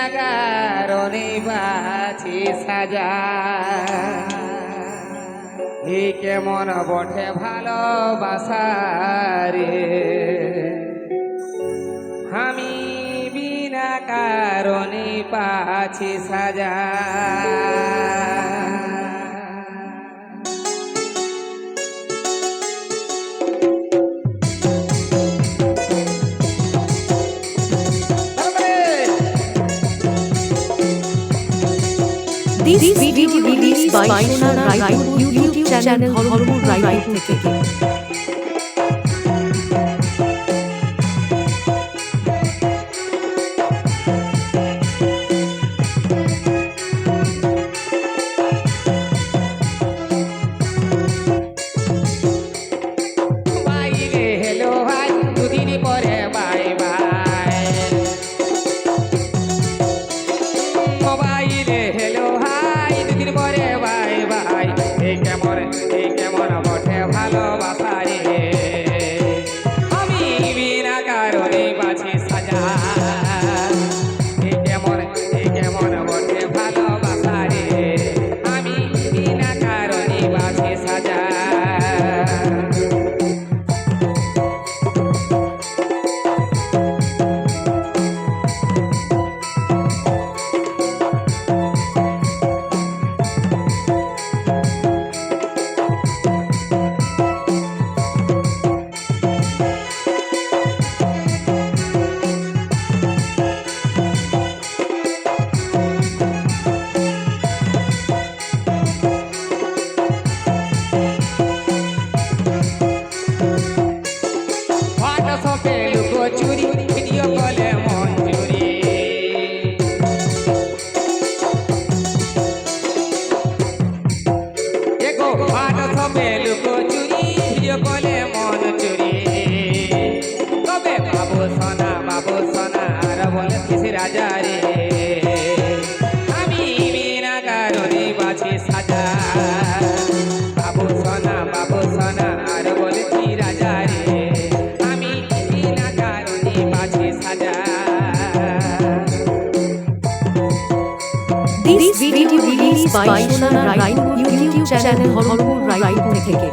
বিনা কারণে বাছি সাজা এই কেমন বটে ভালোবাসা রে আমি বিনা কারণে পাছি সাজা This video released by Shona Raipur YouTube channel Hormur Raipur থেকে রাজা রে আমি বিনা কারণে বাছি সাজা বাবু সোনা আর বলছি রাজা রে আমি বিনা কারণে বাছি সাজা This video released by Shona Raipur YouTube channel Hormur Raipur থেকে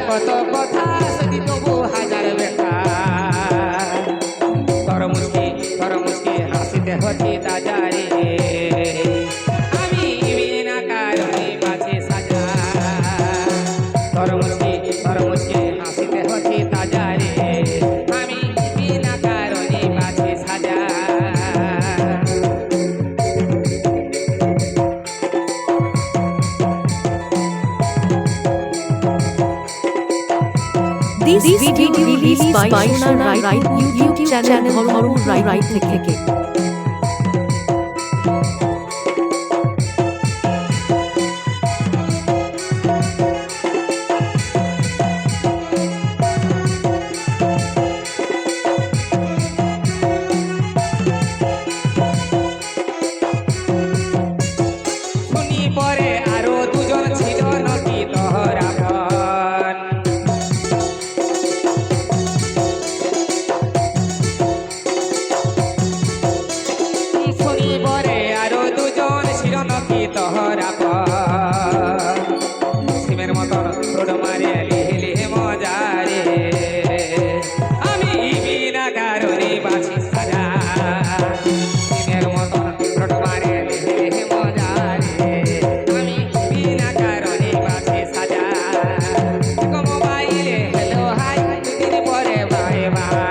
কত কথা সদি তবু হাজার ব্যথা তোর মুসকি হাসিতে হচ্ছে তাজারে আমি বিনা কারণে বাছি সাজা তোর মুসকি হাসিতে হচ্ছে তাজারে আমি বিনা কারণে বাছি সাজা This video released by Shona Raipur YouTube channel Hormur Raipur থেকে শুনি পরে আরো দুজন ছিল নাকি তোহরা তোহরা সিমের মতন ছোট মারে লিহলি মজারে আমি বিনা কারণে বাছি সাজা সিমের মতন ছোট মারে লিহলি মজারে আমি বিনা কারণে বাছি সাজা মোবাইলে হ্যালো হাই দুদিন পরে বাই বাই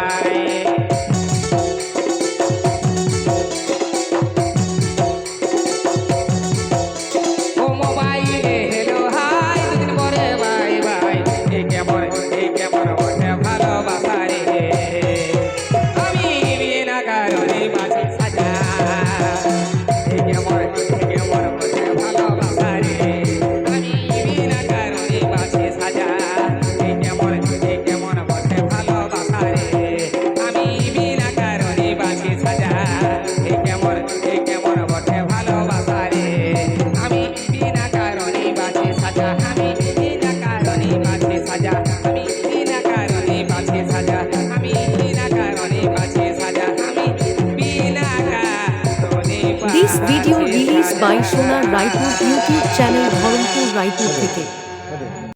কেমন বাই সোনার রায়পুর ইউটিউব চ্যানেল ধরমপুর রায়পুর থেকে।